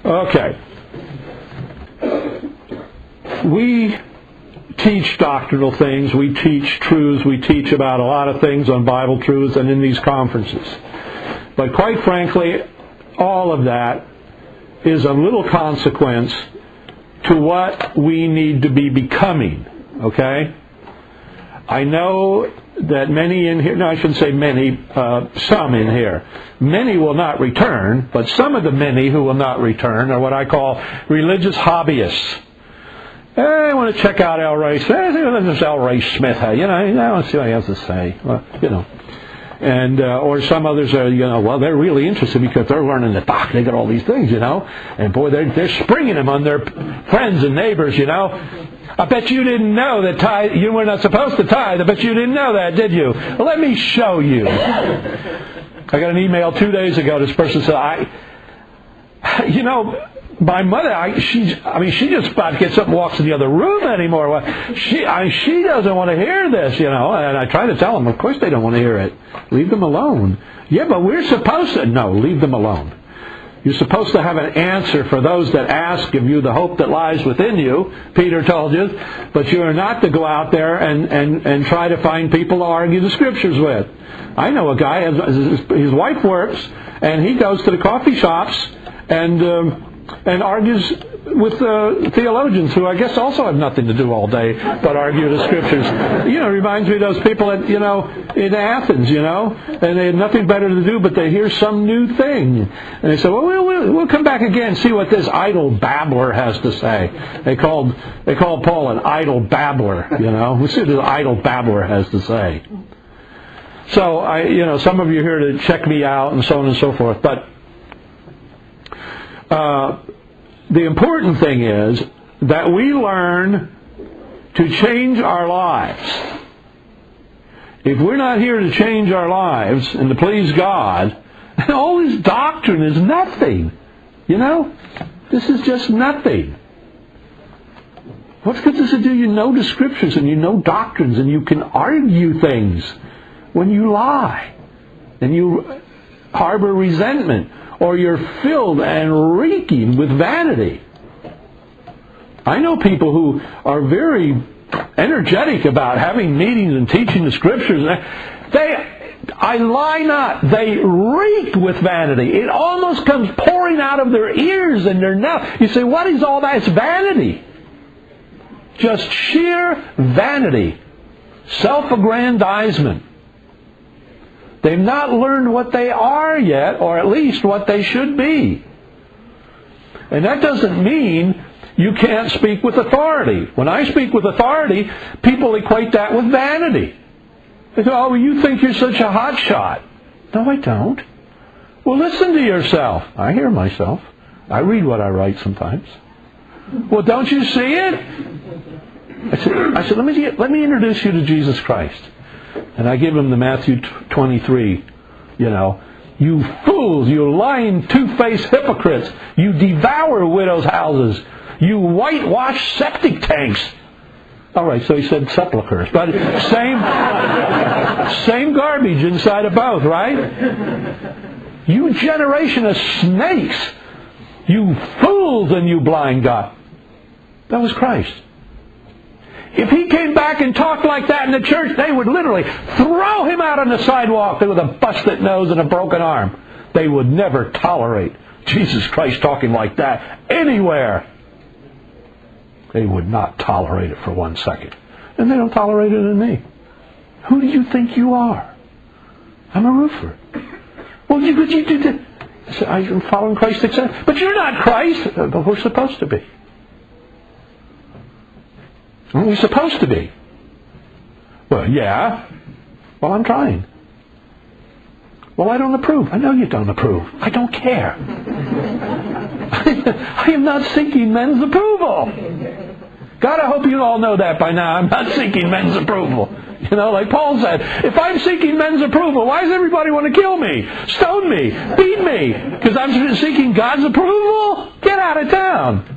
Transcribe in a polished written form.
Okay. We teach doctrinal things, we teach truths, we teach about a lot of things on Bible truths and in these conferences. But quite frankly, all of that is of little consequence to what we need to be becoming. Okay? I know that many in here, no, I shouldn't say many, some in here. Many will not return, but some of the many who will not return are what I call religious hobbyists. I want to check out L. Ray Smith. There's L. Ray Smith. I want to see what he has to say. Well, And or some others are, well, they're really interested because they're learning the doctrine. They got all these things, and boy, they're springing them on their friends and neighbors, I bet you didn't know that tithe, you were not supposed to tithe. I bet you didn't know that, did you? Well, let me show you. I got an email 2 days ago. This person said, my mother, she just about gets up and walks in the other room anymore. She doesn't want to hear this, And I try to tell them, of course they don't want to hear it. Leave them alone. Yeah, but we're supposed to. No, leave them alone. You're supposed to have an answer for those that ask, give you the hope that lies within you, Peter told you, but you are not to go out there and try to find people to argue the Scriptures with. I know a guy, his wife works, and he goes to the coffee shops and argues with theologians who I guess also have nothing to do all day but argue the Scriptures. Reminds me of those people in Athens, and they had nothing better to do but they hear some new thing. And they say, well, we'll come back again and see what this idle babbler has to say. They called Paul an idle babbler, We'll see what this idle babbler has to say. So, some of you are here to check me out and so on and so forth, but the important thing is that we learn to change our lives. If we're not here to change our lives and to please God, all this doctrine is nothing. This is just nothing. What good does it do? You know the Scriptures and you know doctrines and you can argue things when you lie and you harbor resentment, or you're filled and reeking with vanity. I know people who are very energetic about having meetings and teaching the Scriptures. I lie not, they reek with vanity. It almost comes pouring out of their ears and their mouth. You say, what is all that? It's vanity. Just sheer vanity. Self-aggrandizement. They've not learned what they are yet, or at least what they should be. And that doesn't mean you can't speak with authority. When I speak with authority, people equate that with vanity. They say, oh, well, you think you're such a hot shot. No, I don't. Well, listen to yourself. I hear myself. I read what I write sometimes. Well, don't you see it? I said, let me introduce you to Jesus Christ. And I give him the Matthew 23, You fools, you lying, two-faced hypocrites. You devour widows' houses. You whitewash septic tanks. All right, so he said sepulchers. But same garbage inside of both, right? You generation of snakes. You fools and you blind God. That was Christ. If he came back and talked like that in the church, they would literally throw him out on the sidewalk with a busted nose and a broken arm. They would never tolerate Jesus Christ talking like that anywhere. They would not tolerate it for 1 second. And they don't tolerate it in me. Who do you think you are? I'm a roofer. Well, you did that. I said, I'm following Christ, etc. But you're not Christ. But we're supposed to be. Aren't we supposed to be? Well, yeah. Well, I'm trying. Well, I don't approve. I know you don't approve. I don't care. I am not seeking men's approval. God, I hope you all know that by now. I'm not seeking men's approval. Like Paul said, if I'm seeking men's approval, why does everybody want to kill me, stone me, beat me? Because I'm seeking God's approval? Get out of town.